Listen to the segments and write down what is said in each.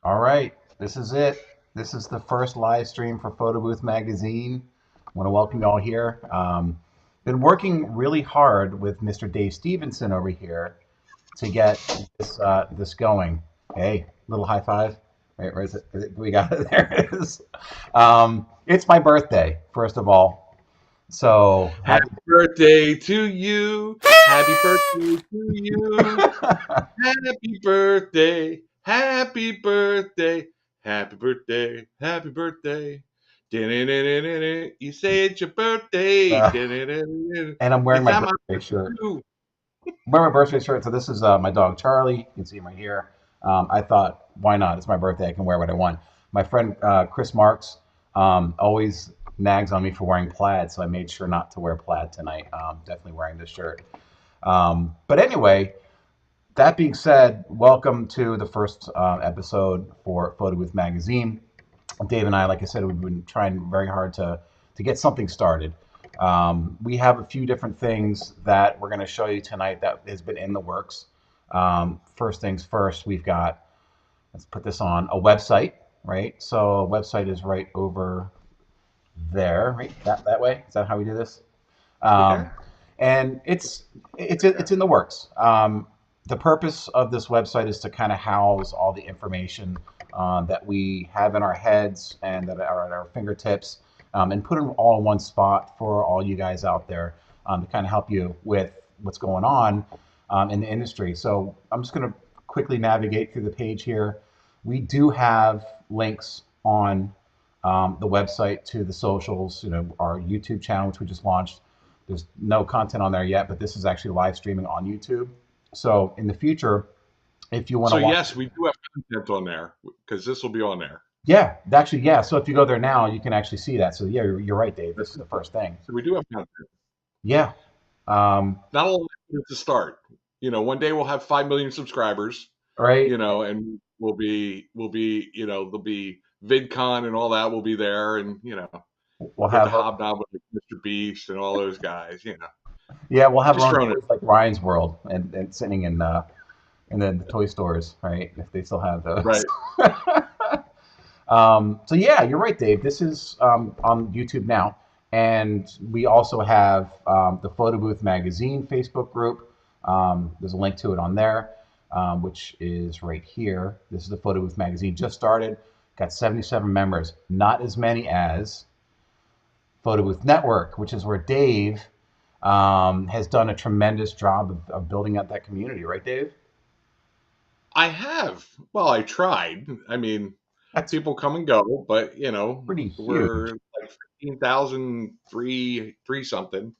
All right, this is it. This is the first live stream for Photo Booth Magazine. I want to welcome you all here. Been working really hard with Mr. Dave Stevenson over here to get this going. Hey, little high five. Right, where is it? We got it. There it is. It's my birthday, first of all. So Happy happy. birthday to you. Happy birthday to you. Happy birthday. Happy birthday. Happy birthday. Happy birthday. Din-din-din-din-din. You say it's your birthday. uh, Din-din-din-din. and I'm wearing It's my not my birthday shirt. birthday too. Wear my birthday shirt. So this is my dog Charlie. You can see him right here. I thought, why not? It's my birthday. I can wear what I want. My friend Chris Marks always nags on me for wearing plaid, so I made sure not to wear plaid tonight. Definitely wearing this shirt. But anyway, that being said, welcome to the first episode for Photo Booth Magazine. Dave and I, like I said, we've been trying very hard to get something started. We have a few different things that we're going to show you tonight that has been in the works. First things first, we've got, let's put this on a website, right? So a website is right over there, right? That way. Is that how we do this? Okay. Um, and it's in the works. The purpose of this website is to kind of house all the information that we have in our heads and that are at our fingertips, and put them all in one spot for all you guys out there, to kind of help you with what's going on in the industry. So I'm just going to quickly navigate through the page here. We do have links on the website to the socials, our YouTube channel, which we just launched. There's no content on there yet, but this is actually live streaming on YouTube. So in the future, if you want So to watch, yes, we do have content on there because this will be on there. yeah, actually, yeah. So if you go there now, you can actually see that. So yeah, you're right, Dave. This is the first thing. So we do have content. Yeah. Um, Not all to start. One day we'll have 5 million subscribers. right. And there'll be VidCon and all that will be there, and We'll get to have, hobnob with like Mr. Beast and all those guys. yeah, we'll have our Just own throwing it toys like Ryan's World and sitting in the toy stores, right? If they still have those. right. So yeah, you're right, Dave. This is on YouTube now, and we also have the Photo Booth Magazine Facebook group. There's a link to it on there, which is right here. This is the Photo Booth Magazine. Just started, got 77 members. Not as many as Photo Booth Network, which is where Dave has done a tremendous job of building out that community. Right, Dave? I have. Well, I tried. I mean, That's people come and go, but pretty we're huge. like 15,000 three something.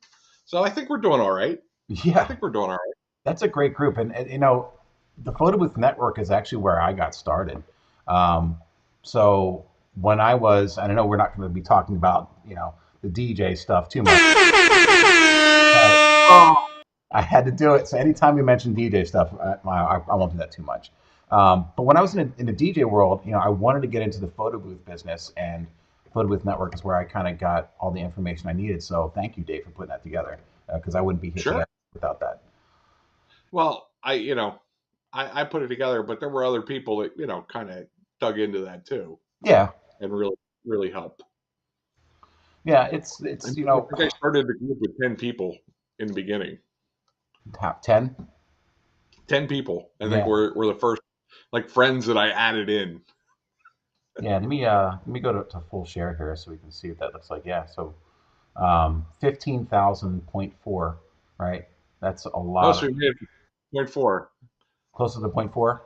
So I think we're doing all right. I Yeah. think we're doing all right. That's a great group, and the Photo Booth Network is actually where I got started. Um, so when I was, and I know we're not going to be talking about the DJ stuff too much, but Oh, I had to do it. So anytime we mention DJ stuff, I won't do that too much. But when I was in the DJ world, I wanted to get into the photo booth business, and Photo Booth Network is where I kind of got all the information I needed. So thank you, Dave, for putting that together, because I wouldn't be here sure. today without that. Well, I put it together, but there were other people that kind of dug into that too Yeah, and really helped. yeah, I it's think I started the group with 10 people in the beginning. top 10. 10 people. I think Yeah, we're the first like friends that I added in. yeah. Let me go to full share here so we can see what that looks like. Yeah, so 15,000.4, right? That's a Oh, lot so of we made it point four. closer to point four.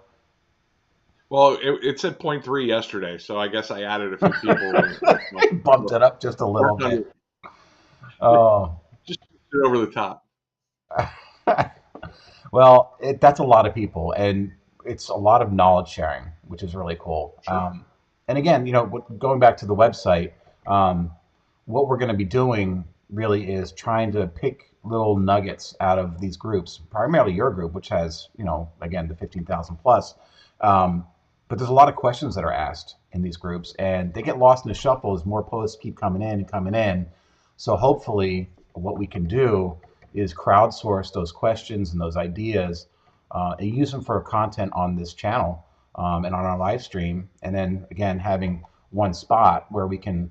Well, it said point three yesterday, so I guess I added a few people and Bumped it up just a little worked on bit. it, Oh, just over the top. well, that's a lot of people, and it's a lot of knowledge sharing, which is really cool. Sure. And again, going back to the website, um, what we're going to be doing really is trying to pick little nuggets out of these groups, primarily your group, which has, again, the 15,000 plus. Um, but there's a lot of questions that are asked in these groups, and they get lost in the shuffle as more posts keep coming in and coming in. So hopefully, what we can do is crowdsource those questions and those ideas, and use them for content on this channel, and on our live stream, and then again having one spot where we can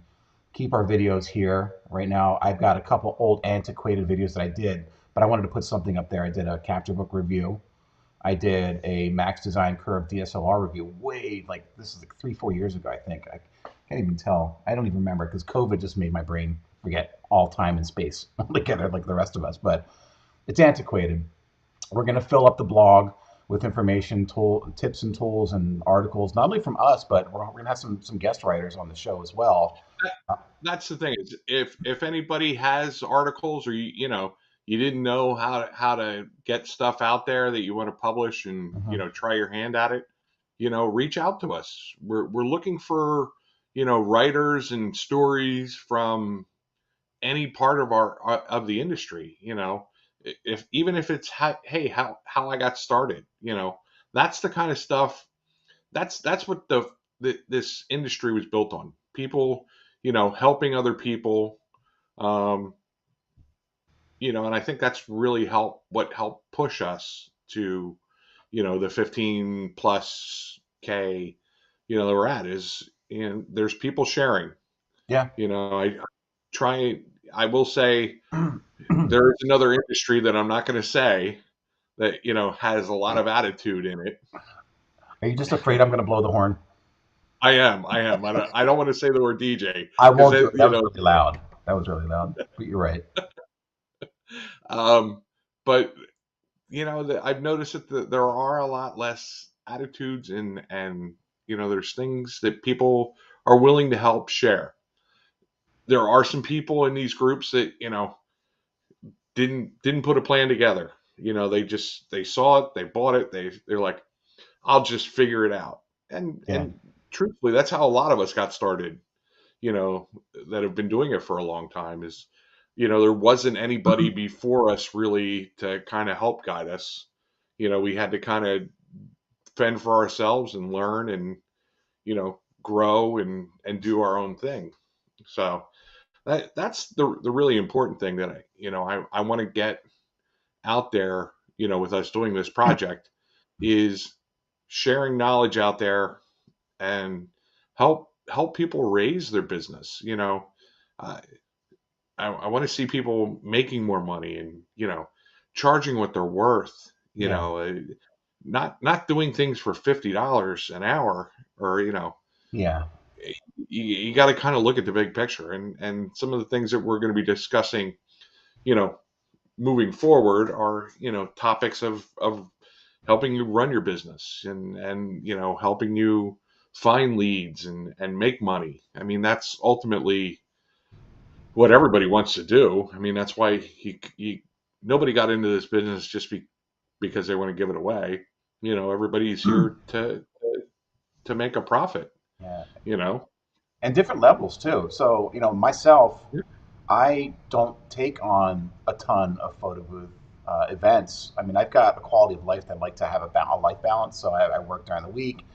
keep our videos here. Right now, I've got a couple old antiquated videos that I did, but I wanted to put something up there. I did a capture book review. I did a Max Design Curve DSLR review way, like, this is like 3, 4 years ago, I think. I can't even tell. I don't even remember because COVID just made my brain forget all time and space together like the rest of us. But it's antiquated. We're going to fill up the blog with information, tips and tools and articles, not only from us, but we're going to have some guest writers on the show as well. That's the thing is if anybody has articles or you didn't know how to get stuff out there that you want to publish and Mhm. try your hand at it, reach out to us. We're looking for writers and stories from any part of our of the industry. If even if it's hey how I got started. That's the kind of stuff. That's what this industry was built on. People, helping other people. Um, and I think that's really what helped push us to, the 15 plus K, that we're at is, and there's people sharing. Yeah. I try. I will say there is another industry that I'm not going to say that has a lot of attitude in it. Are you just afraid I'm going to blow the horn? I am. I am. I don't want to say the word DJ I because won't do it. That was really loud. That was really loud. But you're right. Um, but I've noticed that there are a lot less attitudes and there's things that people are willing to help share. There are some people in these groups that didn't put a plan together. They saw it, they bought it, they're like, I'll just figure it out. Yeah. And truthfully, that's how a lot of us got started. You know, that have been doing it for a long time is, there wasn't anybody before us really to kind of help guide us. We had to kind of fend for ourselves and learn and, grow and do our own thing. So that's the really important thing that I want to get out there, with us doing this project is sharing knowledge out there and help people raise their business. Uh, I want to see people making more money and charging what they're worth. Yeah. Not doing things for $50 an hour or Yeah. you got to kind of look at the big picture and some of the things that we're going to be discussing. You know, moving forward are topics of helping you run your business and helping you find leads and make money. I mean, that's ultimately what everybody wants to do. I mean, that's why nobody got into this business just because they want to give it away. Everybody's here to make a profit. Yeah. You know, And different levels too. So, myself, I don't take on a ton of photo booth events. I mean, I've got a quality of life that I like to have a life balance. So I work during the week.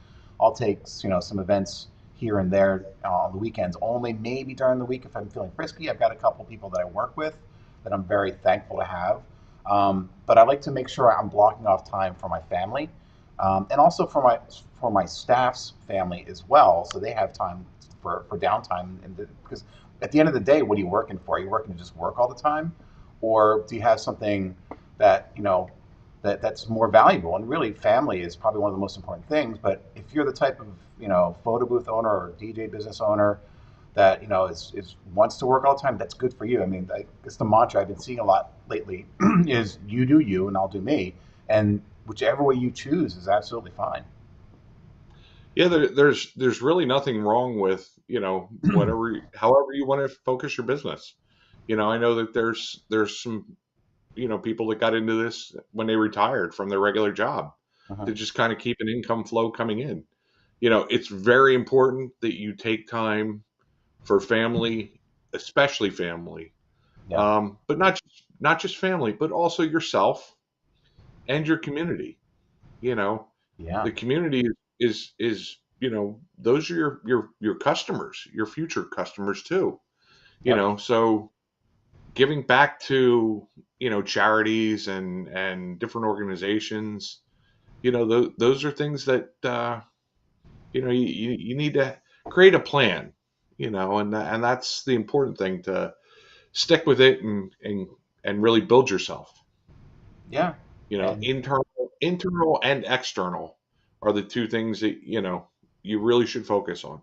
I'll take some events here and there on the weekends only. Maybe during the week if I'm feeling frisky. I've got a couple people that I work with that I'm very thankful to have. But I like to make sure I'm blocking off time for my family, and also for my staff's family as well, so they have time for downtime. And because at the end of the day, what are you working for? Are you working to just work all the time, or do you have something that that's more valuable? And really, family is probably one of the most important things. But if you're the type of photo booth owner or DJ business owner that is wants to work all the time, that's good for you. I mean, it's the mantra I've been seeing a lot lately is you do you and I'll do me, and whichever way you choose is absolutely fine. yeah. There's really nothing wrong with whatever, however you want to focus your business. I know that there's some people that got into this when they retired from their regular job Uh-huh. to just kind of keep an income flow coming in. It's very important that you take time for family, especially family, Yeah, but not just family, but also yourself and your community. You know, yeah, the community is those are your customers, your future customers too. yep, So giving back to charities and different organizations, those are things that You need to create a plan, and that's the important thing, to stick with it and really build yourself. Yeah, and Internal and external are the two things that, you really should focus on.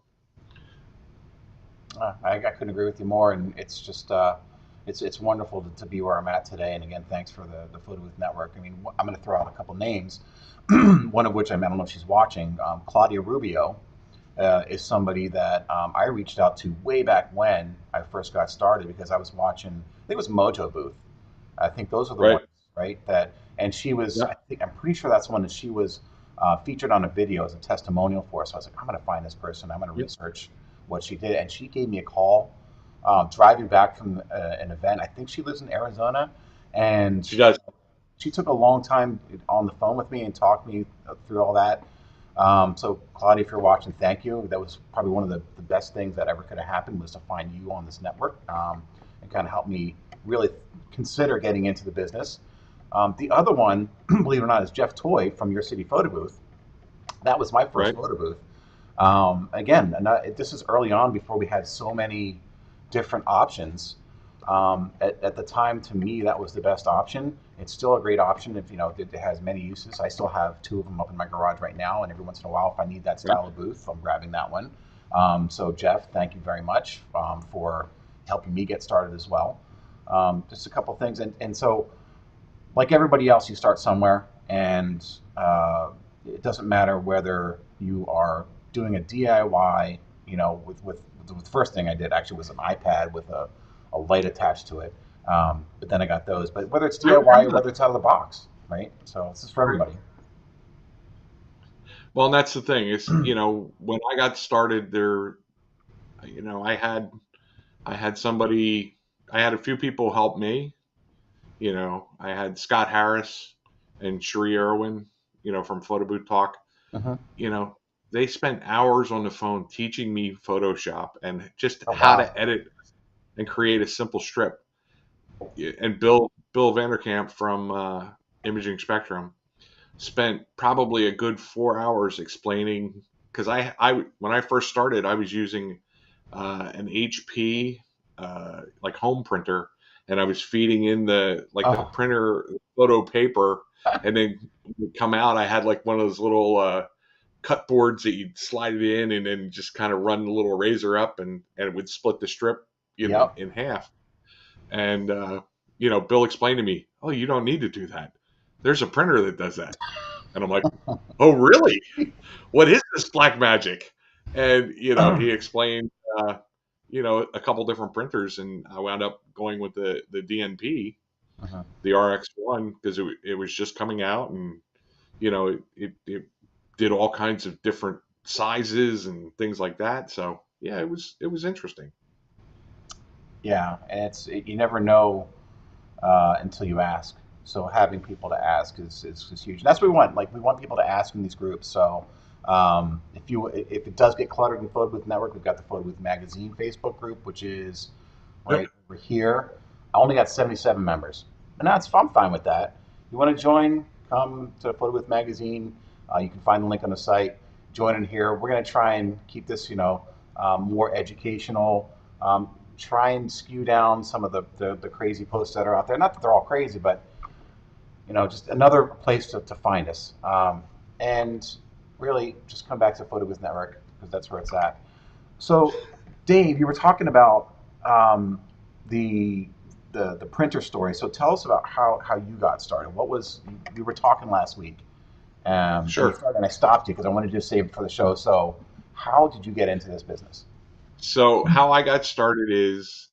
I couldn't agree with you more. And it's just it's wonderful to be where I'm at today. And again, thanks for the Photo Booth Network. I mean, I'm going to throw out a couple names. One of which I don't know if she's watching. Claudia Rubio is somebody that I reached out to way back when I first got started because I was watching. I think it was Mojo Booth. I think those are the Right. ones, right? That and she was. Yeah. I'm pretty sure that's the one that she was featured on a video as a testimonial for. So I was like, I'm going to find this person. I'm going to Yeah. research what she did, and she gave me a call driving back from an event. I think she lives in Arizona, and She does. she took a long time on the phone with me and talked me through all that. So, Claudia, if you're watching, thank you. That was probably one of the best things that ever could have happened was to find you on this network and kind of help me really consider getting into the business. The other one, believe it or not, is Jeff Toy from Your City Photo Booth. That was my first Right. photo booth. Again, this is early on before we had so many different options. At the time, to me, that was the best option. It's still a great option if it has many uses. I still have two of them up in my garage right now, and every once in a while, if I need that Yeah. style of booth, I'm grabbing that one. So, Jeff, thank you very much for helping me get started as well. Just a couple things, and so like everybody else, you start somewhere, and it doesn't matter whether you are doing a DIY. With the first thing I did actually was an iPad with a light attached to it. But then I got those. But whether it's I DIY or remember whether it's out of the box, right? So this is for that. Right. everybody. Well, and that's the thing is, when I got started there, I had somebody, I had a few people help me. I had Scott Harris and Sheree Irwin, from Photo Booth Talk. Hmm. You know, they spent hours on the phone teaching me Photoshop and just Oh how wow. to edit and create a simple strip. Yeah. And Bill Vanderkamp from Imaging Spectrum spent probably a good 4 hours explaining, because I when I first started, I was using an HP like home printer, and I was feeding in the Oh, printer photo paper, and then when it come out, I had like one of those little cut boards that you'd slide it in, and then just kind of run the little razor up, and it would split the strip, yep. in half. And Bill explained to me, "Oh, you don't need to do that. There's a printer that does that." And I'm like, "Oh, really? What is this black magic?" And he explained, a couple different printers, and I wound up going with the DNP, Mhm. the RX1, because it was just coming out, and it did all kinds of different sizes and things like that. So yeah, it was interesting. Yeah, and you never know until you ask. So having people to ask is huge. And that's what we want. Like we want people to ask in these groups. So if it does get cluttered in Photo Booth Network, we've got the Photo Booth Magazine Facebook group, which is Yep. right over here. I only got 77 members, and I'm fine with that. You want to join? Come to Photo Booth Magazine. You can find the link on the site. Join in here. We're going to try and keep this, more educational. Try and skew down some of the crazy posts that are out there. Not that they're all crazy, but just another place to find us. And really, just come back to Photo Booth Network because that's where it's at. So, Dave, you were talking about the the printer story. So tell us about how you got started. What was you were talking last week, and you Sure. started, and I stopped you because I wanted to just save it for the show. So, how did you get into this business? So how I got started is,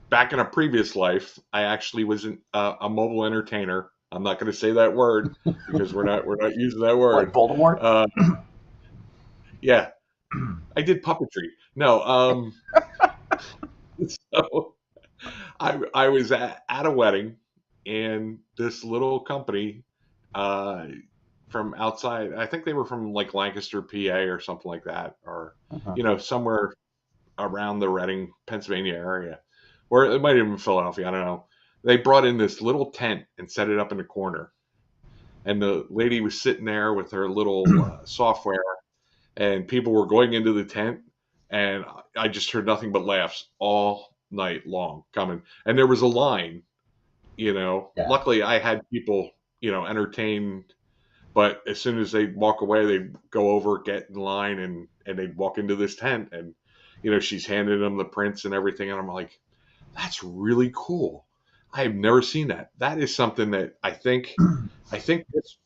back in a previous life, I actually was a mobile entertainer. I'm not going to say that word because we're not using that What, word. Voldemort? Uh, yeah, I did puppetry. No, so I was at a wedding, and this little company uh, from outside. I think they were from like Lancaster, PA, or something like that, or Uh-huh. somewhere around the Reading, Pennsylvania area, or it might have been Philadelphia. I don't know. They brought in this little tent and set it up in the corner, and the lady was sitting there with her little software, and people were going into the tent, and I just heard nothing but laughs all night long coming. And there was a line, Yeah. Luckily, I had people, entertained, but as soon as they'd walk away, they'd go over, get in line, and they'd walk into this tent, and she's handing them the prints and everything, and I'm like, that's really cool. I have never seen that. That is something that I think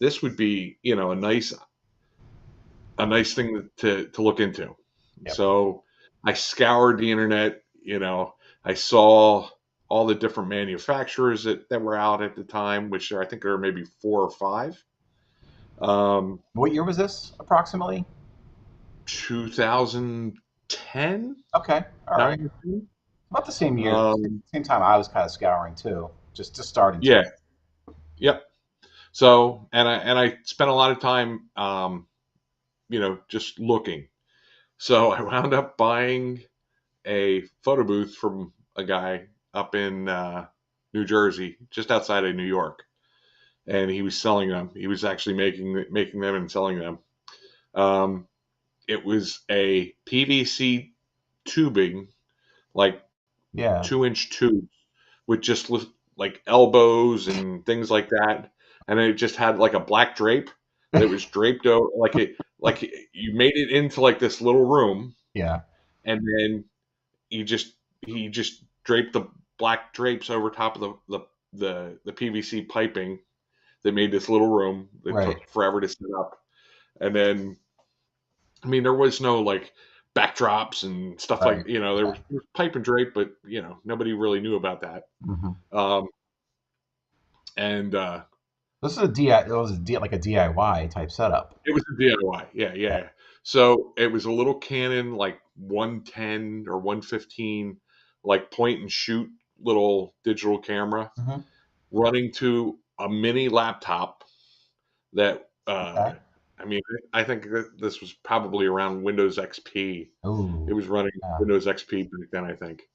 this would be, a nice thing to look into. Yep. So I scoured the internet, I saw all the different manufacturers that were out at the time, which I think there are maybe four or five. Um, What year was this approximately? 2010, Okay. All right. 9 or 10. About the same year, Um, same time I was kind of scouring too, just starting to. yeah, yep. So, and I spent a lot of time, just looking. So I wound up buying a photo booth from a guy up in New Jersey, just outside of New York, and he was selling them. He was actually making them and selling them. Um, it was a PVC tubing, like Yeah. 2-inch tubes with just like elbows and things like that, and it just had like a black drape that was draped over, you made it into like this little room, Yeah. and then he just draped the black drapes over top of the PVC piping that made this little room that Right. took forever to set up. And then, I mean, there was no like backdrops and stuff, Right. like, there was pipe and drape, but nobody really knew about that. Hmm. Um, and This is a DI. It was like a DIY type setup. It was a DIY. Yeah, Yeah. yeah. So it was a little Canon, like 110 or 115, like point and shoot little digital camera, Hmm. running to a mini laptop that, Okay. I mean, I think that this was probably around Windows XP. It Ooh. was running Yeah. Windows XP back then, I think.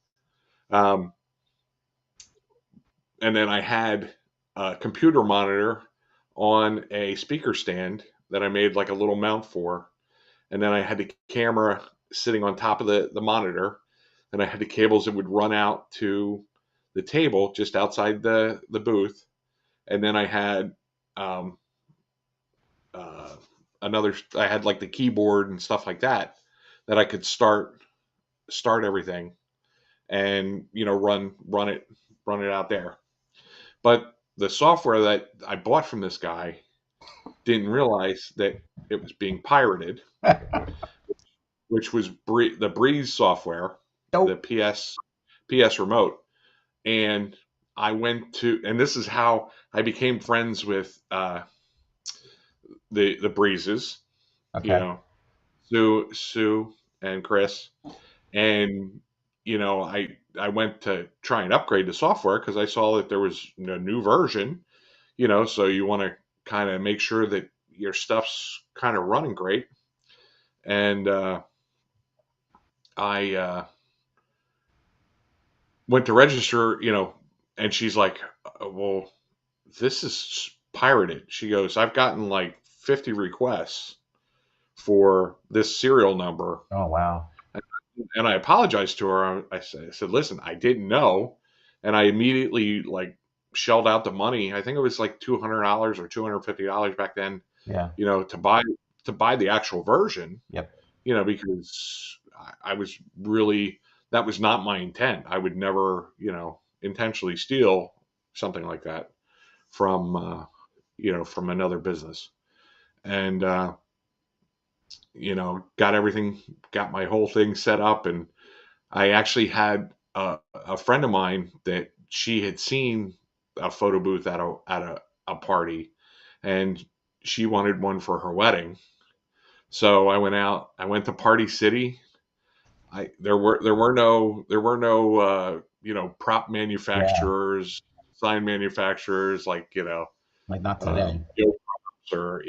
Um, and then I had a computer monitor on a speaker stand that I made like a little mount for. And then I had the camera sitting on top of the monitor, and I had the cables that would run out to the table just outside the booth. And then I had, um, uh, I had like the keyboard and stuff like that I could start everything, and run it out there. But the software that I bought from this guy didn't realize that it was being pirated, which was the Breeze software, the Nope. PS remote. And and this is how I became friends with the Breezes, you Okay. know, Sue and Chris. And I went to try and upgrade the software because I saw that there was a new version. So you want to kind of make sure that your stuff's kind of running great. And I went to register, and she's like, well, this is pirated. She goes, I've gotten like 50 requests for this serial number. Oh wow. And I apologized to her. I said, listen, I didn't know. And I immediately like shelled out the money. I think it was like $200 or $250 back then, Yeah. to buy the actual version, Yep. because I was really, that was not my intent. I would never, intentionally steal something like that from, from another business. And, got my whole thing set up. And I actually had a friend of mine that she had seen a photo booth at a party, and she wanted one for her wedding. So I went out. I went to Party City. There were no prop Yeah. manufacturers, sign manufacturers, like Like not today. Yo Props, or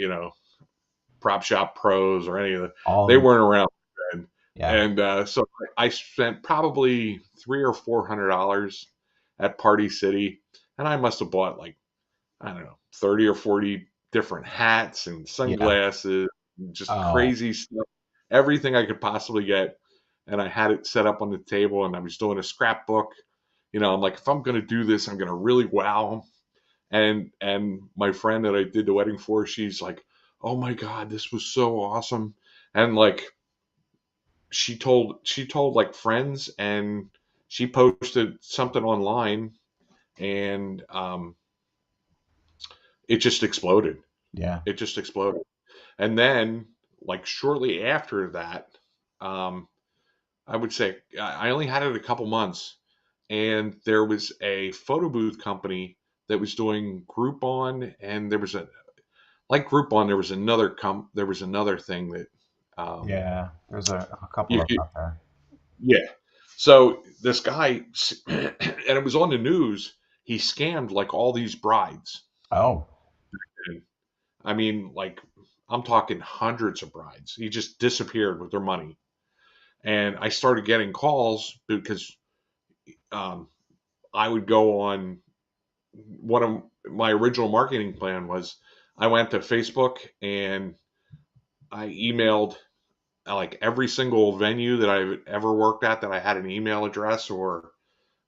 Prop Shop Pros, or any of the. They All. weren't around then. Yeah. And so I spent probably $300 or $400 at Party City, and I must have bought like, I don't know, 30 or 40 different hats and Yeah. sunglasses, just Oh. crazy stuff. everything I could possibly get, and I had it set up on the table, and I was doing a scrapbook. I'm like, if I'm going to do this, I'm going to really wow 'em. And my friend that I did the wedding for, she's like, "Oh my God, this was so awesome!" And like she told like friends, and she posted something online, and it just exploded. Yeah. It just exploded. And then, like shortly after that, um, I would say I only had it a couple months, and there was a photo booth company that was doing Groupon, and there was a like Groupon, there was another thing that um, Yeah. There's a couple you of them could, out there. yeah. So this guy, and it was on the news. He scammed like all these brides. Oh. And I mean, like I'm talking hundreds of brides. He just disappeared with their money. And I started getting calls because um, I would go on one of my original marketing plan was I went to Facebook and I emailed like every single venue that I've ever worked at that I had an email address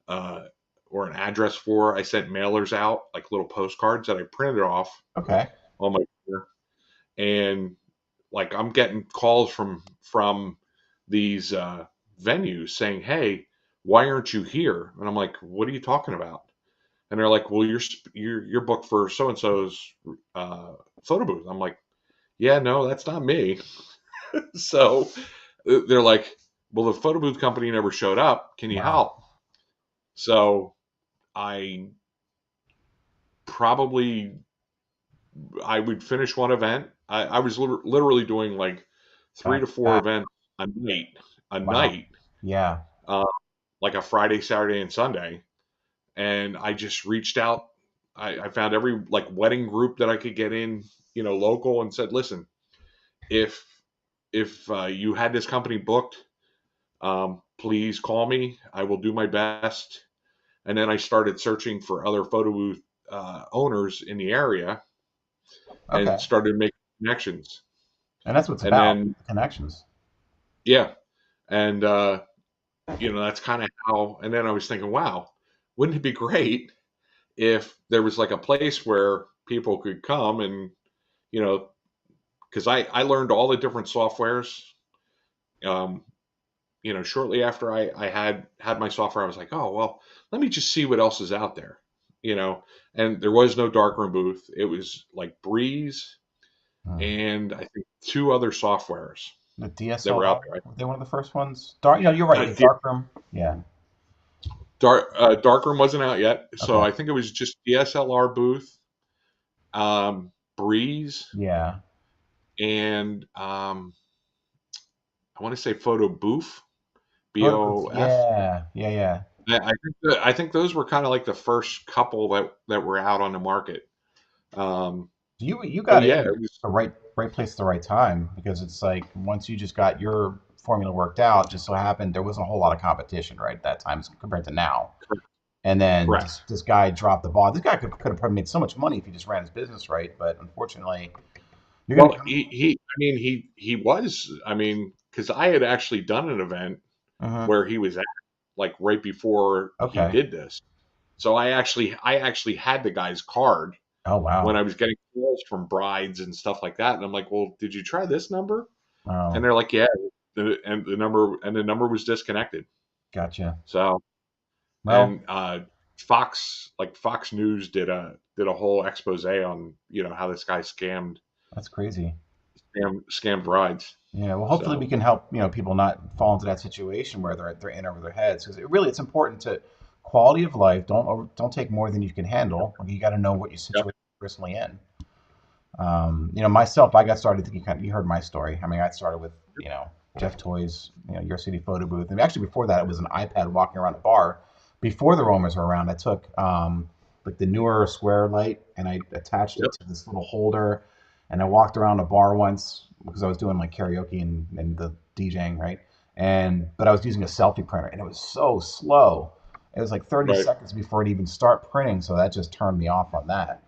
uh, or an address for. I sent mailers out like little postcards that I printed off Okay. on my computer, and like I'm getting calls from these venues saying, "Hey, why aren't you here?" And I'm like, "What are you talking about?" And they're like, "Well, you're booked for so and so's photo booth." I'm like, "Yeah, no, that's not me." So they're like, "Well, the photo booth company never showed up. Can you Wow. help?" So I probably I would finish one event. I was literally doing like three Back to to four back. events a Wow. night, Yeah. uh, like a Friday, Saturday, and Sunday. And I just reached out. I found every like wedding group that I could get in, local, and said, "Listen, if you had this company booked, please call me. I will do my best." And then I started searching for other photo booth owners in the area Okay. and started making connections. And that's what it's And about, then, the connections. yeah, and that's kind of how. And then I was thinking, wow, wouldn't it be great if there was like a place where people could come and you know because I learned all the different softwares. Um, Shortly after I had my software, I was like, oh well, let me just see what else is out there. You know, and there was no darkroom booth. It was like Breeze Hmm. and I think two other softwares The that were out DSLR, there. were they one of the first ones? Dark, you're right. Uh, The D- darkroom. Yeah. Darkroom wasn't out yet, so Okay. I think it was just DSLR booth, Breeze, Yeah. and I want to say Photo Booth, Photo booth. BOF. Yeah. Yeah. Yeah. I think those were kind of like the first couple that were out on the market. Um, You but got yeah, in it was the right place at the right time because it's like once you just got your formula worked out, just so happened there wasn't a whole lot of competition right at that time compared to now. And then correct. this guy dropped the ball. This guy could have probably made so much money if he just ran his business right, but unfortunately, you're gonna Well, come. he was. I mean, because I had actually done an event Hmm. where he was at, like right before he Okay. did this. So I actually had the guy's card Oh when wow. I was getting calls from brides and stuff like that, and I'm like, well, did you try this number? And Oh, they're like, yeah, and the number was disconnected. gotcha. So Well, and Fox News did a whole expose on how this guy that's crazy. scammed rides. Yeah, well, hopefully we So can help, people not fall into that situation where they're in over their heads because it's important to quality of life. Don't take more than you can handle. Like, you got to know what your yep, situation is personally in. Myself, I got started thinking you heard my story. I mean, I started with, Jeff Toys, Your City Photo Booth. And actually before that, it was an iPad walking around a bar. Before the Romers were around, I took like the newer square light and I attached it yep, to this little holder. And I walked around a bar once because I was doing like karaoke and the DJing, right? But I was using a selfie printer and it was so slow. It was like 30 right, seconds before it even start printing, so that just turned me off on that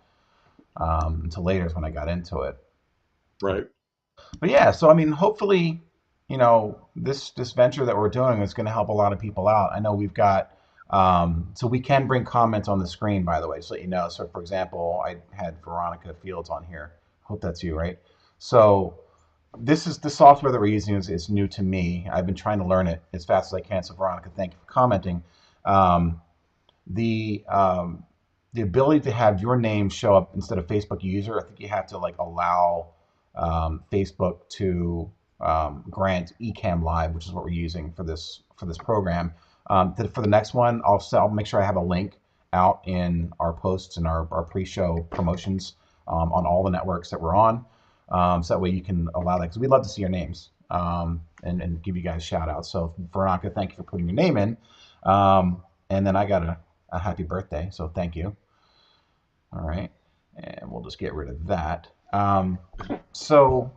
until later is when I got into it. right. But yeah, so I mean, hopefully, this venture that we're doing is going to help a lot of people out. I know we've got so we can bring comments on the screen, by the way, so let you know. So, for example, I had Veronica Fields on here. Hope that's you, right? So, this is the software that we're using is new to me. I've been trying to learn it as fast as I can. So, Veronica, thank you for commenting. Um, the um, the ability to have your name show up instead of Facebook user, I think you have to like allow Facebook to grant Ecamm Live, which is what we're using for this program. For the next one, I'll make sure I have a link out in our posts and our pre-show promotions on all the networks that we're on, so that way you can allow that because we'd love to see your names and give you guys shout outs. So Veronica, thank you for putting your name in. And then I got a happy birthday, so thank you. All right, and we'll just get rid of that. So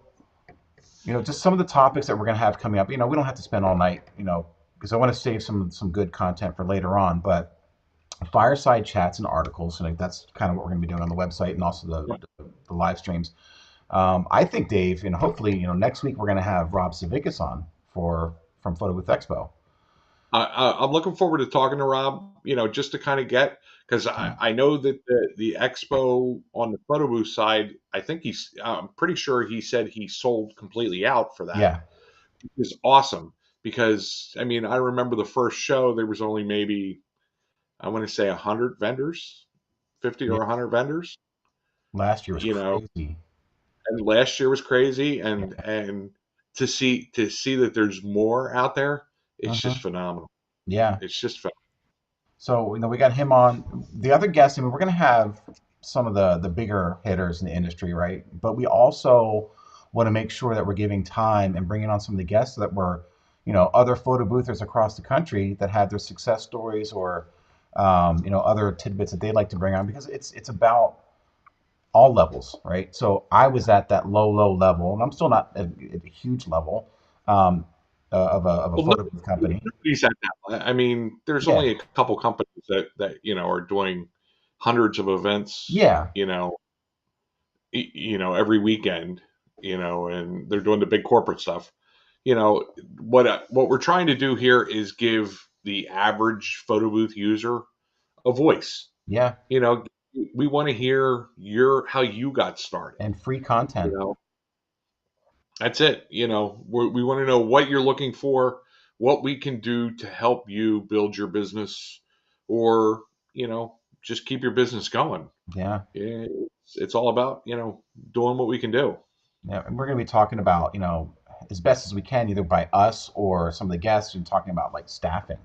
just some of the topics that we're going to have coming up. We don't have to spend all night, because I want to save some good content for later on. But fireside chats and articles, and that's kind of what we're going to be doing on the website and also the live streams. I think Dave, hopefully, next week we're going to have Rob Savickis on for from Photo Booth Expo. I'm looking forward to talking to Rob, just to kind of get, because Yeah, I know that the expo on the photo booth side, I'm pretty sure he said he sold completely out for that, yeah, which is awesome. Because, I mean, I remember the first show, there was only maybe, I want to say 100 vendors, 50 or yeah. 100 vendors, Last year was you know, crazy. and last year was crazy. And, Yeah. to see that there's more out there, it's just Hmm. phenomenal. Yeah. It's just phenomenal. So, we got him on. The other guests, we're going to have some of the bigger hitters in the industry, right? But we also want to make sure that we're giving time and bringing on some of the guests that were, other photo boothers across the country that had their success stories or, other tidbits that they'd like to bring on because it's about all levels, right? So I was at that low level, and I'm still not at a huge level um, of a Well, no, photo booth company. nobody's at that. I mean, there's Yeah, only a couple companies that are doing hundreds of events, yeah, every weekend, and they're doing the big corporate stuff. You know, what we're trying to do here is give the average photo booth user a voice. yeah, You know, we want to hear your how you got started. and free You content. know, That's it. We want to know what you're looking for, what we can do to help you build your business, or just keep your business going. Yeah. It's all about doing what we can do. Yeah, and we're going to be talking about, as best as we can, either by us or some of the guests, and talking about like staffing,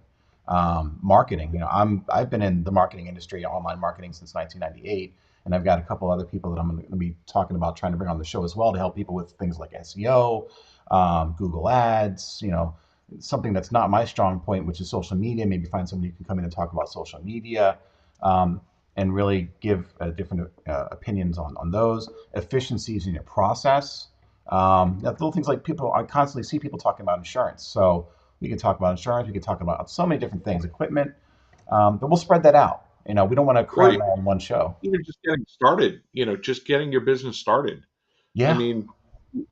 marketing. I've been in the marketing industry, online marketing, since 1998, and I've got a couple other people that I'm going to be talking about trying to bring on the show as well to help people with things like SEO, Google Ads. Something that's not my strong point, which is social media. Maybe find somebody who can come in and talk about social media. Um, and really give different opinions on those efficiencies in your process. Little things like people, I constantly see people talking about insurance. So we can talk about insurance. We can talk about so many different things, equipment, but we'll spread that out. We don't want to Or cram it all in one show. even just getting started. Just getting your business started. I Yeah. mean,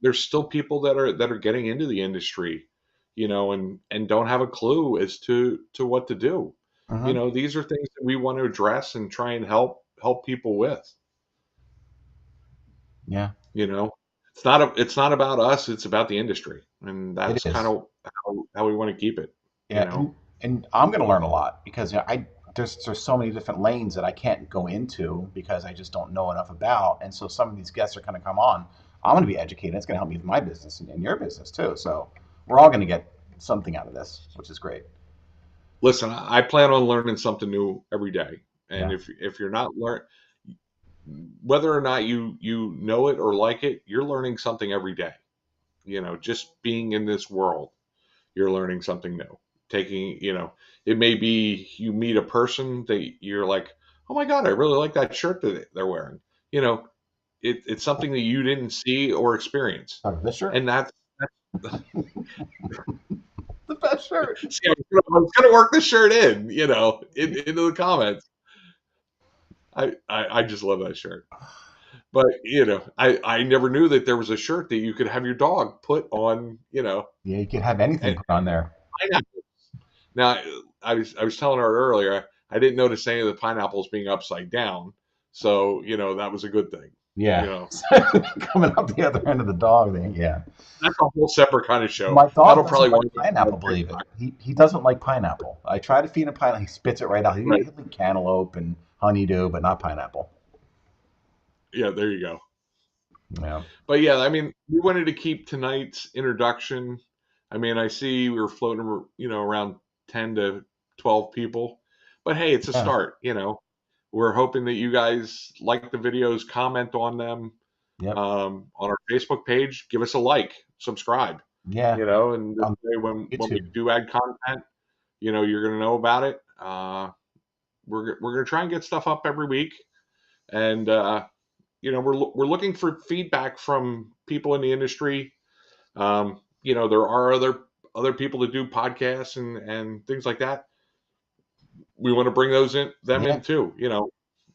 there's still people that are getting into the industry, and don't have a clue as to what to do. Hmm. These are things that we want to address and try and help people with. Yeah. You know, it's not about us, it's about the industry, and It that's kind is. of how we want to keep it. You Yeah, know, and I'm going to learn a lot because I there's so many different lanes that I can't go into because I just don't know enough about. And so some of these guests are going to come on. I'm going to be educated. It's going to help me with my business and your business too. So we're all going to get something out of this, which is great. listen, I plan on learning something new every day, and Yeah, if you're not learn, whether or not you know it or like it, you're learning something every day. Just being in this world, you're learning something new. It may be you meet a person that you're like, oh my God, I really like that shirt that they're wearing. You know, it's something that you didn't see or experience. talk this shirt, And that's the best shirt. see, I was gonna work this shirt into the comments. I just love that shirt. But I never knew that there was a shirt that you could have your dog put on. Yeah, you could have anything And put on there. pineapple. Now, I was telling her earlier, I didn't notice any of the pineapples being upside down, so that was a good thing. You Yeah. know, Coming up the other end of the dog thing. Yeah. that's a whole separate kind of show. My dog That'll doesn't probably like wind up on pineapple, believe it. TikTok. He doesn't like pineapple. I try to feed him pineapple. He spits it right out. Right. He'll eat cantaloupe and honeydew, but not pineapple. Yeah, there you go. Yeah. But yeah, I mean, we wanted to keep tonight's introduction. I mean, I see we were floating, around 10 to 12 people. But hey, it's a Yeah. start. We're hoping that you guys like the videos, comment on them, Yep. on our Facebook page, give us a like, subscribe, Yeah. and this On way when we YouTube. do add content, you're going to know about it. We're going to try and get stuff up every week. And, we're looking for feedback from people in the industry. There are other people that do podcasts and things like that. We want to bring them Yeah. in too.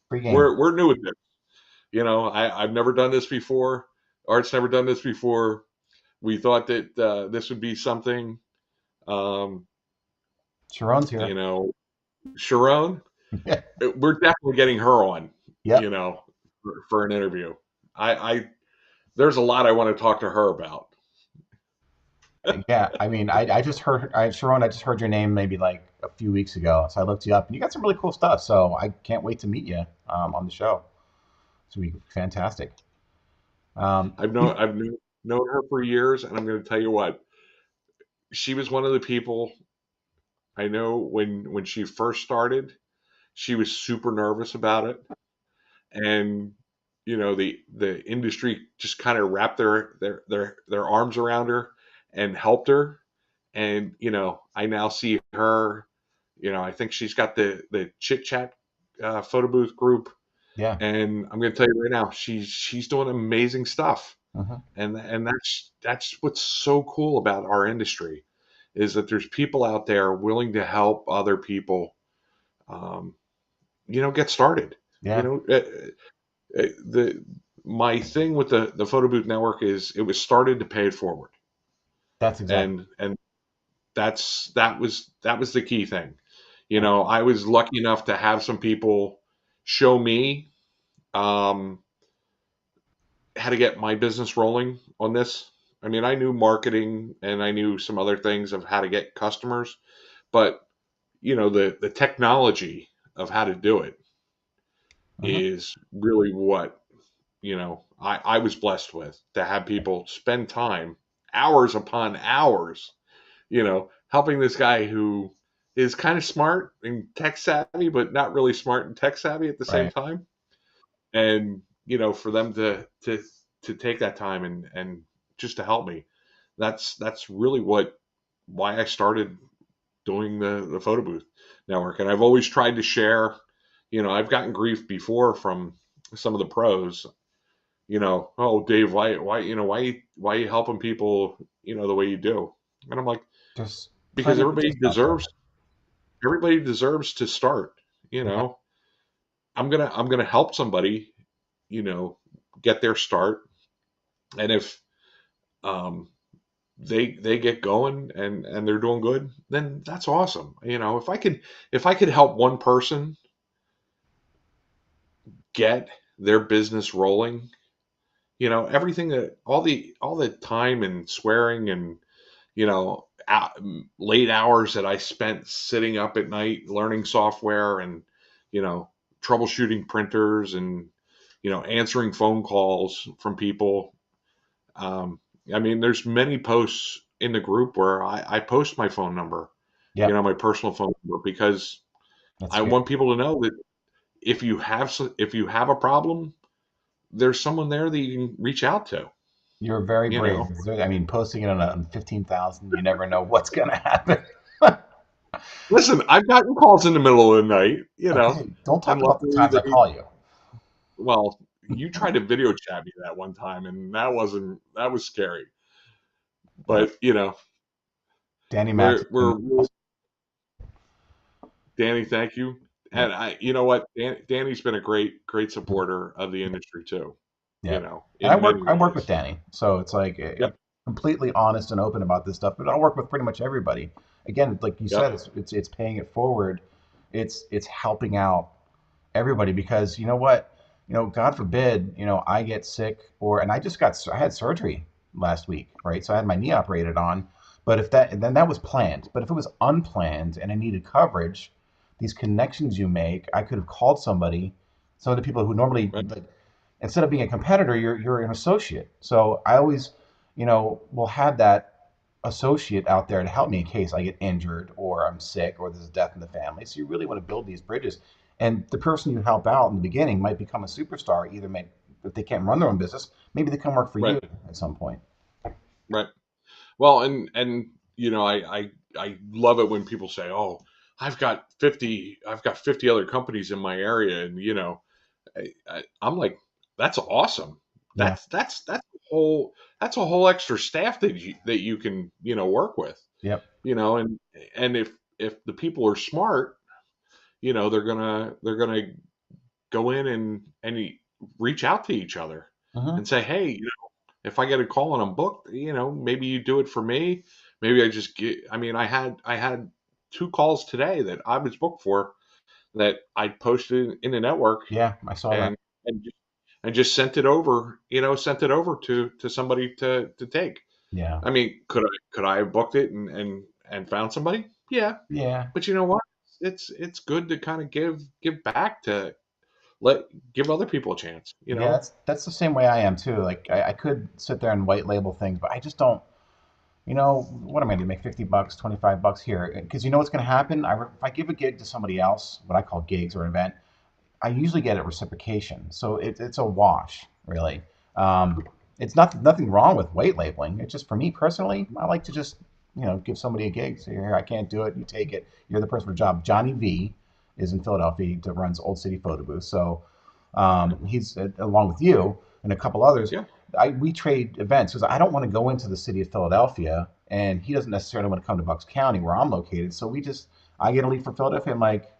Free game. We're new at this. I've never done this before. Art's never done this before. We thought that this would be something. Um, Sharon's you here. know, Sharon, we're definitely getting her on. Yep. For an interview. I there's a lot I want to talk to her about. Yeah. I mean, I just heard, Sharon, I just heard your name maybe like a few weeks ago. So I looked you up and you got some really cool stuff. So I can't wait to meet you on the show. It's going to be fantastic. Um, I've known her for years, and I'm going to tell you what. She was one of the people I know when she first started. She was super nervous about it, and the industry just kind of wrapped their arms around her and helped her. And I now see her. I think she's got the chit chat photo booth group, yeah. and I'm going to tell you right now, she's doing amazing stuff. Uh-huh. And that's what's so cool about our industry, is that there's people out there willing to help other people, um, get started. You Yeah. know, the my thing with the photo booth network is it was started to pay it forward, That's exactly. and that was the key thing. I was lucky enough to have some people show me, um, how to get my business rolling on this. I mean, I knew marketing and I knew some other things of how to get customers, but the technology of how to do it Uh-huh. is really what I was blessed with, to have people spend time, hours upon hours, helping this guy who is kind of smart and tech savvy, but not really smart and tech savvy at the same Right. time. And for them to take that time and just to help me, that's really why I started doing the photo booth network. And I've always tried to share. I've gotten grief before from some of the pros. Oh, Dave, why you helping people the way you do? And I'm like, Just because plenty of it's just out there. everybody deserves to start. you Yeah. know I'm gonna help somebody, you know get their start. And if um they get going and they're doing good, then that's awesome. If I could help one person get their business rolling, everything, that all the time and swearing and late hours that I spent sitting up at night learning software and you know troubleshooting printers and answering phone calls from people. Um, I mean, there's many posts in the group where I post my phone number, Yep. my personal phone number, because That's I good. want people to know that if you have a problem, there's someone there that you can reach out to. You're very You brave. know, I mean, posting it on 15,000, you never know what's going to happen. listen, I've gotten calls in the middle of the night. Okay. Don't And talk about the luckily times I call you. well, you tried to video chat me that one time, and that was scary. Yeah. But Danny Max we're has been we're Danny, thank you. yeah. And you know what? Danny's been a great supporter of the industry too. Yeah. And in many I work with ways. Danny, so it's like I'm Yep. completely honest and open about this stuff. But I work with pretty much everybody. Again, like you said, Yep. it's paying it forward. It's helping out everybody because you know what, God forbid, I get sick and I had surgery last week, right? So I had my knee operated on. But if that then that was planned. But if it was unplanned and I needed coverage, these connections you make, I could have called somebody, some of the people who normally Right. like instead of being a competitor, you're an associate. So I always, will have that associate out there to help me in case I get injured or I'm sick or there's a death in the family. So you really want to build these bridges. And the person you help out in the beginning might become a superstar. If they can't run their own business, maybe they come work for Right. you at some point. Right. Well, and I love it when people say, "Oh, I've got 50 other companies in my area," and I'm like, "That's awesome. Yeah. That's that's a whole extra staff that you can work with, Yep. and if the people are smart, they're gonna go in and reach out to each other Hmm. and say, hey, if I get a call and I'm booked, maybe you do it for me. Maybe I just get. I mean, I had two calls today that I was booked for that I posted in the network Yeah, I saw that. and and just, and just sent it over. Sent it over to somebody to take. Yeah. I mean, could I have booked it and found somebody? Yeah, Yeah. but you know what? It's good to kind of give back to let give other people a chance. Yeah, that's the same way I am too. Like I could sit there and white label things, but I just don't. What am I going to make? $50, $25 here? Because you know what's going to happen? If I give a gig to somebody else, what I call gigs or an event, I usually get a reciprocation. So it's a wash, really. Um, it's nothing wrong with weight labeling. It's just for me personally, I like to just give somebody a gig. Say here, I can't do it. You take it. You're the person for the job. Johnny V is in Philadelphia. He runs Old City Photo Booth. So he's along with you and a couple others. Yeah. We trade events because I don't want to go into the city of Philadelphia, and he doesn't necessarily want to come to Bucks County where I'm located. So I get a lead from Philadelphia. I'm like,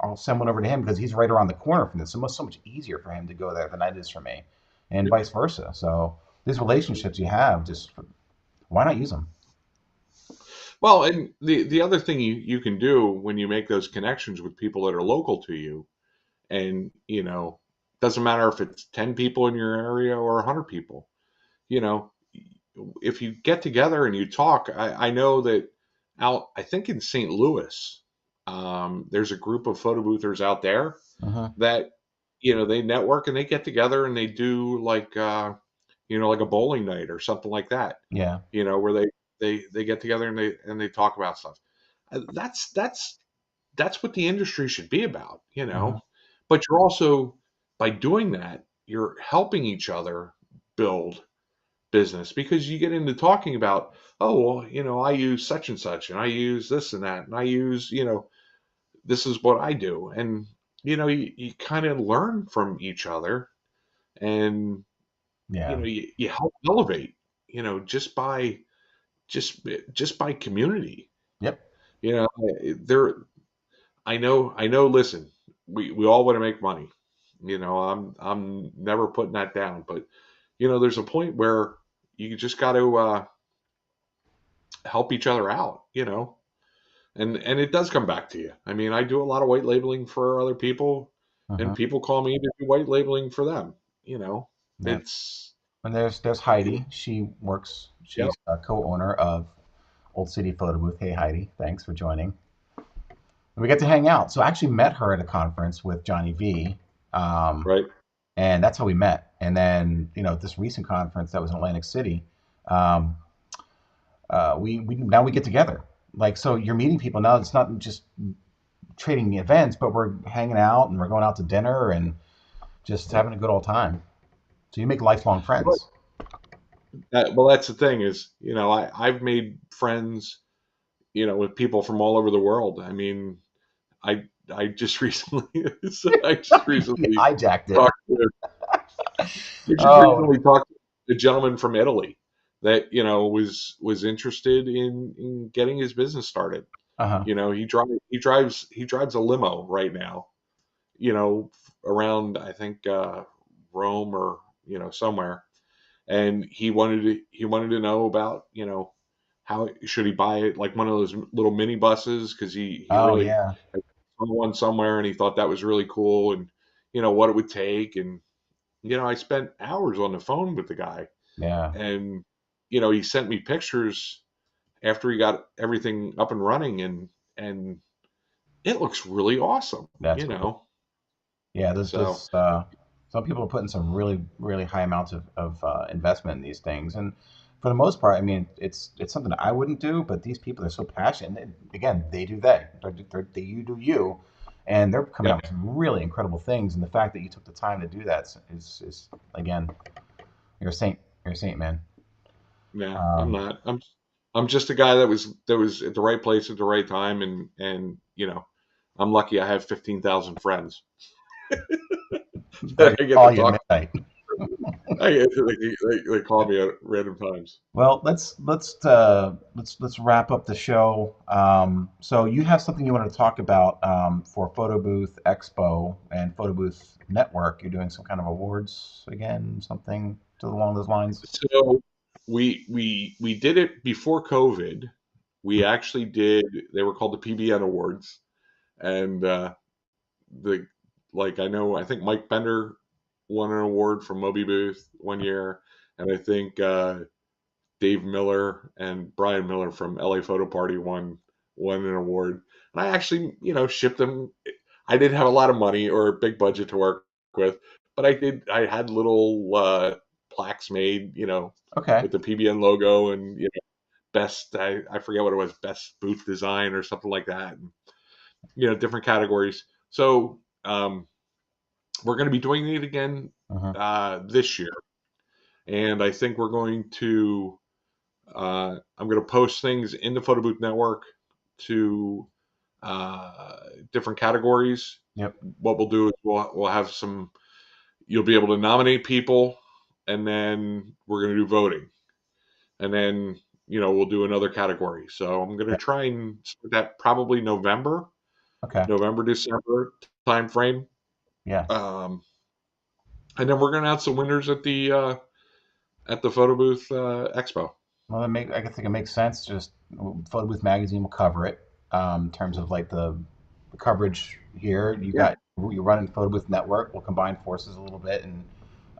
I'll send one over to him because he's right around the corner from this. So much easier for him to go there than it is for me, and Yep. vice versa. So these relationships you have, why not use them? Well, and the other thing you can do when you make those connections with people that are local to you, and doesn't matter if it's 10 people in your area or 100 people, you know, if you get together and you talk, I know that out, I think in St. Louis, there's a group of photo boothers out there Hmm. that, they network and they get together and they do like, like a bowling night or something like that, Yeah. where they get together and they talk about stuff. That's what the industry should be about, Hmm. but you're also, by doing that, you're helping each other build business because you get into talking about, oh, well, I use such and such and I use this and that and I use, this is what I do. And, you kind of learn from each other and, Yeah. you help elevate, just by, just by community, Yep. there, I know, listen, we all want to make money. I'm never putting that down, but there's a point where you just got to help each other out, and it does come back to you. I mean, I do a lot of white labeling for other people, and Hmm. people call me to do white labeling for them. Yep. It's And there's Heidi. She's yep, a co-owner of Old City Photo Booth. Hey Heidi, thanks for joining. And we get to hang out. So I actually met her at a conference with Johnny V. Um, right. and that's how we met. And then this recent conference that was in Atlantic City, um, we now we get together. Like so, you're meeting people now. It's not just trading events, but we're hanging out and we're going out to dinner and just having a good old time. So you make lifelong Well, friends. that's the thing is, I've made friends, with people from all over the world. I mean, I just recently, I just You recently hijacked it. talked to I just Oh, recently talked to a gentleman from Italy that was interested in getting his business started. uh huh. He drives a limo right now. Around I think Rome somewhere, and he wanted to know about, how should he buy it, like one of those little mini buses, because he Oh really yeah, had one somewhere, and he thought that was really cool, and what it would take. And I spent hours on the phone with the guy, yeah. and he sent me pictures after he got everything up and running, and it looks really awesome, That's cool. Yeah, so some people are putting some really high amounts of investment in these things, and for the most part, I mean, it's something that I wouldn't do, but these people are so passionate. And again, they do they. You do you, and they're coming yeah. out with some really incredible things. And the fact that you took the time to do that is again, you're a saint. You're a saint, man. Yeah, I'm Um, not. I'm just a guy that was at the right place at the right time, and I'm lucky I have 15,000 friends I that I get call to you at talk. midnight. They call me at random times. Well, let's wrap up the show. So you have something you want to talk about for Photo Booth Expo and Photo Booth Network. You're doing some kind of awards again, something along those lines. So we did it before COVID. We actually did. They were called the PBN Awards, and the like I think Mike Bender won an award from Moby Booth one year, and I think Dave Miller and Brian Miller from LA Photo Party won an award. And I actually, shipped them. I didn't have a lot of money or a big budget to work with, but I had little plaques made, Okay. with the PBN logo, and best, I forget what it was, best booth design or something like that, and different categories. So we're going to be doing it again Hmm. this year, and I think I'm going to post things in the Photo Booth Network to different categories. Yep. What we'll do is we'll have some. You'll be able to nominate people, and then we're going to do voting, and then we'll do another category. So I'm going to Yep. try and start that probably Okay. November, December time frame, Yeah. um, and then we're going to announce the winners at the Photo Booth Expo. Well, I think it makes sense. Just Photo Booth Magazine will cover it in terms of like the coverage here. Yeah, You run in Photo Booth Network. We'll combine forces a little bit, and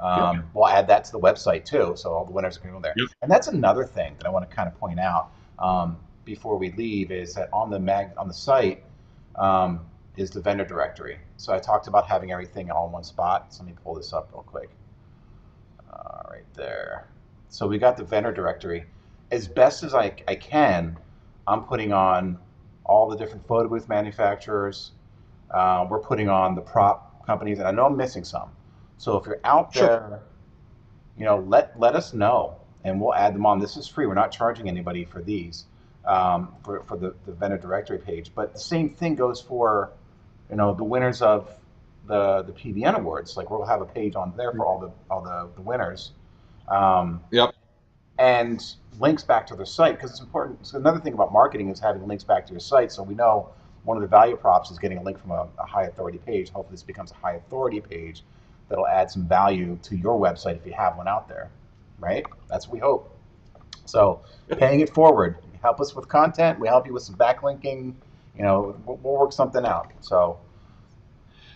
yeah, we'll add that to the website too. So all the winners can go there. yeah. And that's another thing that I want to kind of point out before we leave is that on the site um, is the vendor directory. So I talked about having everything all in one spot. So let me pull this up real quick. Right there. So we got the vendor directory. As best as I can, I'm putting on all the different photo booth manufacturers. We're putting on the prop companies, and I know I'm missing some. So if you're out Sure. there, let us know, and we'll add them on. This is free. We're not charging anybody for these for the vendor directory page. But the same thing goes for the winners of the PBN awards. Like we'll have a page on there for all the winners, um, Yep. and links back to their site because it's important. So another thing about marketing is having links back to your site. So we know one of the value props is getting a link from a high authority page. Hopefully, this becomes a high authority page that'll add some value to your website if you have one out there, right? That's what we hope. So paying it forward, help us with content. We help you with some backlinking. We'll work something out. So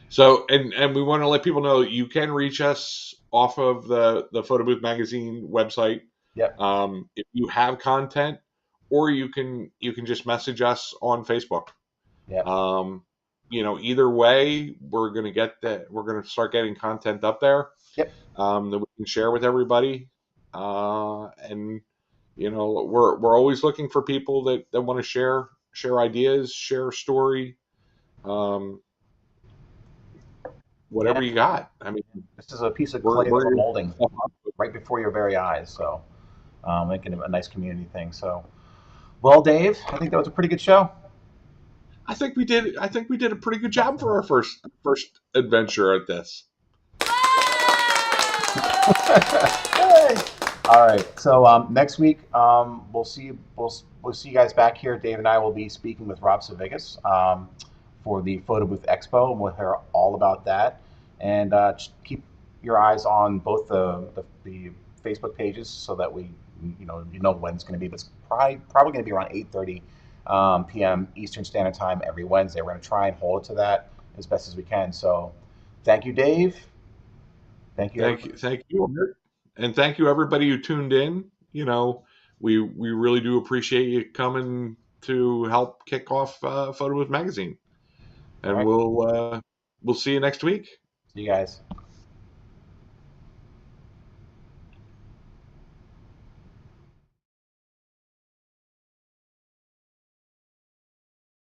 So, and we want to let people know you can reach us off of the Photo Booth Magazine website, yep, if you have content, or you can just message us on Facebook. yep, Um, either way, we're gonna start getting content up there, yep. that we can share with everybody. And we're always looking for people that want to share ideas, share a story, um, Yeah, whatever you got. I mean, this is a piece of we're clay that we're we're gonna molding right before your very eyes. So making it a nice community thing. So, well, Dave, I think that was a pretty good show. I think we did a pretty good job for our first adventure at this. Hey. All right. So next week we'll see you guys back here. Dave and I will be speaking with Rob Savickis for the Photo Booth Expo, and we'll hear all about that. And keep your eyes on both the Facebook pages so that you know when it's going to be. But it's probably going to be around 8:30 p.m. Eastern Standard Time every Wednesday. We're going to try and hold it to that as best as we can. So, thank you, Dave. Thank you, everybody. Thank you, Art. And thank you everybody who tuned in. We really do appreciate you coming to help kick off Photo Booth Magazine, All and right. we'll see you next week. See you guys.